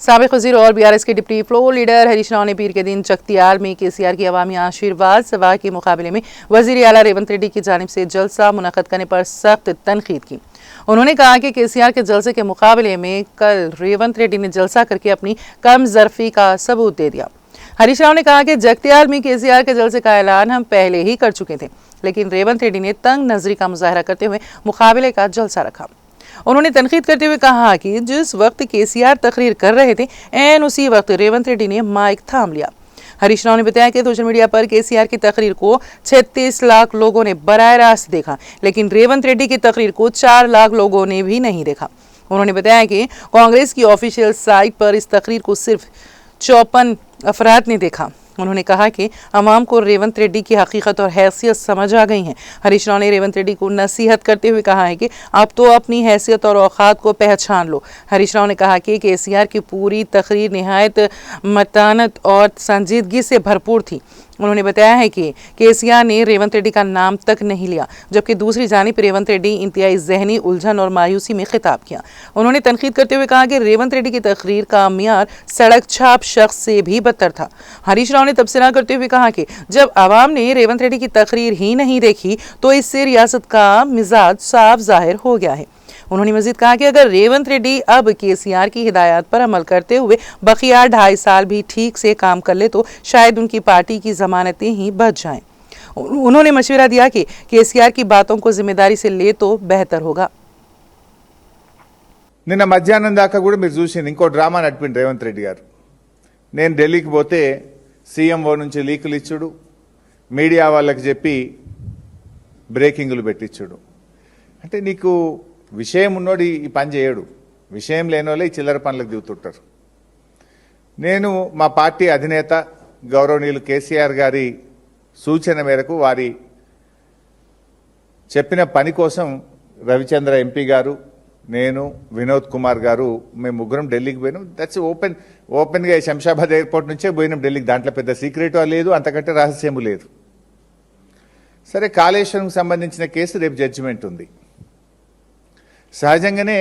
साबिक वज़ीर और बीआरएस के deputy floor leader Harish Rao ने पीर के दिन चख्तियार में केसीआर की अवामी आशीर्वाद सभा के मुकाबले में वज़ीर आला रेवंत रेड्डी की जानिब से जलसा मुनक़द करने पर सख्त तनकीद की। उन्होंने कहा कि केसीआर के जलसे के मुकाबले में कल रेवंत रेड्डी ने जलसा करके अपनी कम ज़रफ़ी का सबूत दे दिया। हरीश राव ने कहा कि चख्तियार में केसीआर के जलसे का ऐलान हम पहले ही कर चुके थे, लेकिन रेवंत रेड्डी ने तंग नजरी का मुजाहरा करते हुए मुकाबले का जलसा रखा। उन्होंने तनकीद करते हुए कहा कि जिस वक्त केसीआर तकरीर कर रहे थे ऐन उसी वक्त रेवंत रेड्डी ने माइक थाम लिया। हरीश राव ने बताया कि सोशल मीडिया पर केसीआर की तकरीर को 36 लाख लोगों ने बराह रास्त देखा, लेकिन रेवंत रेड्डी की तकरीर को 4 लाख लोगों ने भी नहीं देखा। उन्होंने बताया कि कांग्रेस की ऑफिशियल साइट पर इस तकरीर को सिर्फ 54 अफराद ने देखा। उन्होंने कहा कि अवाम को रेवंत रेड्डी की हकीकत और हैसियत समझ आ गई है। हरीश राव ने रेवंत रेड्डी को नसीहत करते हुए कहा है कि आप तो अपनी हैसियत और औकात को पहचान लो। हरीश राव ने कहा कि केसीआर की पूरी तकरीर निहायत मतानत और संजीदगी से भरपूर थी। उन्होंने बताया है कि केसीआर ने रेवंत रेड्डी का नाम तक नहीं लिया, जबकि दूसरी जानिब रेवंत रेड्डी इंतहाई जहनी उलझन और मायूसी में खिताब किया। उन्होंने तनकीद करते हुए कहा कि रेवंत रेड्डी की तकरीर का मियार सड़क छाप शख्स से भी बदतर था। हरीश राव ने तबसरा करते हुए कहा कि जब आवाम ने रेवंत रेड्डी की तकरीर ही नहीं देखी तो इससे रियासत का मिजाज साफ जाहिर हो गया है। उन्होंने मजीद कहा कि अगर रेवंत रेड्डी अब केसीआर की हिदायत पर अमल करते हुए बकिया 2.5 साल भी ठीक से काम कर ले तो शायद उनकी पार्टी की जमानतें ही बच जाएं। उन्होंने मशवरा दिया कि केसीआर की बातों को जिम्मेदारी से ले तो बेहतर होगा। నిన్న మధ్యాహ్నం దాకా కూడా మీరు చూసింది ఇంకో డ్రామా నడిపింది రేవంత్ రెడ్డి గారు. నేను ఢిల్లీకి పోతే సీఎంఓ నుంచి లీకులు ఇచ్చుడు, మీడియా వాళ్ళకి చెప్పి బ్రేకింగ్లు పెట్టించుడు. అంటే నీకు విషయం ఉన్నోడు ఈ పని చేయడు, విషయం లేని వాళ్ళే ఈ చిల్లర పనులకు దిగుతుంటారు. నేను మా పార్టీ అధినేత గౌరవనీయులు కేసీఆర్ గారి సూచన మేరకు వారి చెప్పిన పని కోసం రవిచంద్ర ఎంపీ గారు, నేను, వినోద్ కుమార్ గారు మేము ముగ్గురం ఢిల్లీకి పోయినాం. దట్స్ ఓపెన్గా శంషాబాద్ ఎయిర్పోర్ట్ నుంచే పోయినాం ఢిల్లీకి. దాంట్లో పెద్ద సీక్రెట్ లేదు, అంతకంటే రహస్యము లేదు. సరే, కాళేశ్వరంకి సంబంధించిన కేసు రేపు జడ్జిమెంట్ ఉంది. సహజంగానే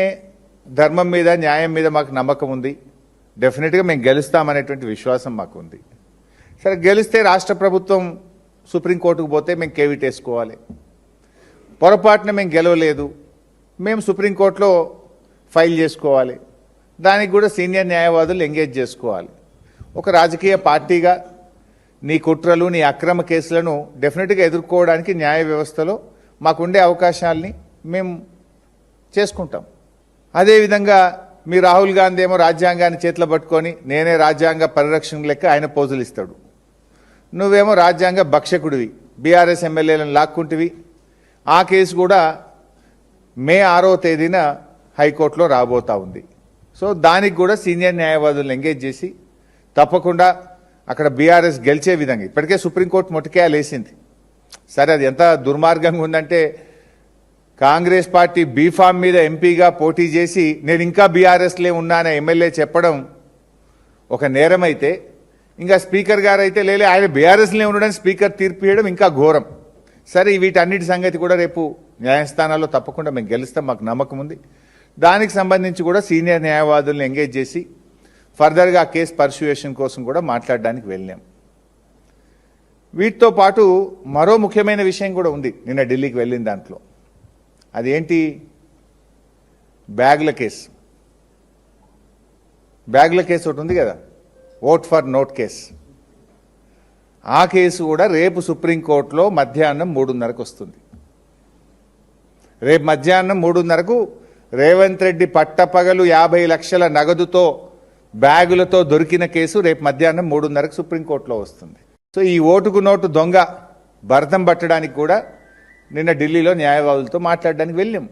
ధర్మం మీద న్యాయం మీద మాకు నమ్మకం ఉంది. డెఫినెట్గా మేము గెలుస్తామనేటువంటి విశ్వాసం మాకు ఉంది. సరే, గెలిస్తే రాష్ట్ర ప్రభుత్వం సుప్రీంకోర్టుకు పోతే మేము కేవిట్ వేసుకోవాలి. పొరపాటున మేము గెలవలేదు, మేము సుప్రీంకోర్టులో ఫైల్ చేసుకోవాలి. దానికి కూడా సీనియర్ న్యాయవాదులు ఎంగేజ్ చేసుకోవాలి. ఒక రాజకీయ పార్టీగా నీ కుట్రలు, నీ అక్రమ కేసులను డెఫినెట్గా ఎదుర్కోవడానికి న్యాయ వ్యవస్థలో మాకుండే అవకాశాలని మేము చేసుకుంటాం. అదేవిధంగా మీ రాహుల్ గాంధీ ఏమో రాజ్యాంగాన్ని చేతిలో పట్టుకొని నేనే రాజ్యాంగ పరిరక్షణ లెక్క ఆయన పోజులు ఇస్తాడు. నువ్వేమో రాజ్యాంగ భక్షకుడివి, బీఆర్ఎస్ ఎమ్మెల్యేలను లాక్కుంటివి. ఆ కేసు కూడా మే 6వ తేదీన హైకోర్టులో రాబోతా ఉంది. సో దానికి కూడా సీనియర్ న్యాయవాదులను ఎంగేజ్ చేసి తప్పకుండా అక్కడ బీఆర్ఎస్ గెలిచే విధంగా ఇప్పటికే సుప్రీంకోర్టు మొట్టికేయాలు వేసింది. సరే, అది ఎంత దుర్మార్గంగా ఉందంటే కాంగ్రెస్ పార్టీ బీఫామ్ మీద ఎంపీగా పోటీ చేసి నేను ఇంకా బీఆర్ఎస్లే ఉన్నానని ఎమ్మెల్యే చెప్పడం ఒక నేరమైతే, ఇంకా స్పీకర్ గారు అయితే లేలే ఆయన బీఆర్ఎస్లే ఉండడానికి స్పీకర్ తీర్పు ఇవ్వడం ఇంకా ఘోరం. సరే, వీటన్నిటి సంగతి కూడా రేపు న్యాయస్థానాల్లో తప్పకుండా మేము గెలుస్తాం, మాకు నమ్మకం ఉంది. దానికి సంబంధించి కూడా సీనియర్ న్యాయవాదులను ఎంగేజ్ చేసి ఫర్దర్గా కేసు పర్సుయేషన్ కోసం కూడా మాట్లాడడానికి వెళ్ళాం. వీటితో పాటు మరో ముఖ్యమైన విషయం కూడా ఉంది నిన్న ఢిల్లీకి వెళ్ళిన దాంట్లో. అదేంటి? బ్యాగుల కేసు. బ్యాగుల కేసు ఒకటి ఉంది కదా, ఓట్ ఫర్ నోట్ కేసు. ఆ కేసు కూడా రేపు సుప్రీంకోర్టులో మధ్యాహ్నం 3:30కు వస్తుంది. రేపు మధ్యాహ్నం 3:30కు రేవంత్ రెడ్డి పట్టపగలు 50 లక్షల నగదుతో బ్యాగులతో దొరికిన కేసు రేపు మధ్యాహ్నం 3:30కు సుప్రీంకోర్టులో వస్తుంది. సో ఈ ఓటుకు నోటు దొంగ భరతం పట్టడానికి కూడా నిన్న ఢిల్లీలో న్యాయవాదులతో మాట్లాడడానికి వెళ్ళాం.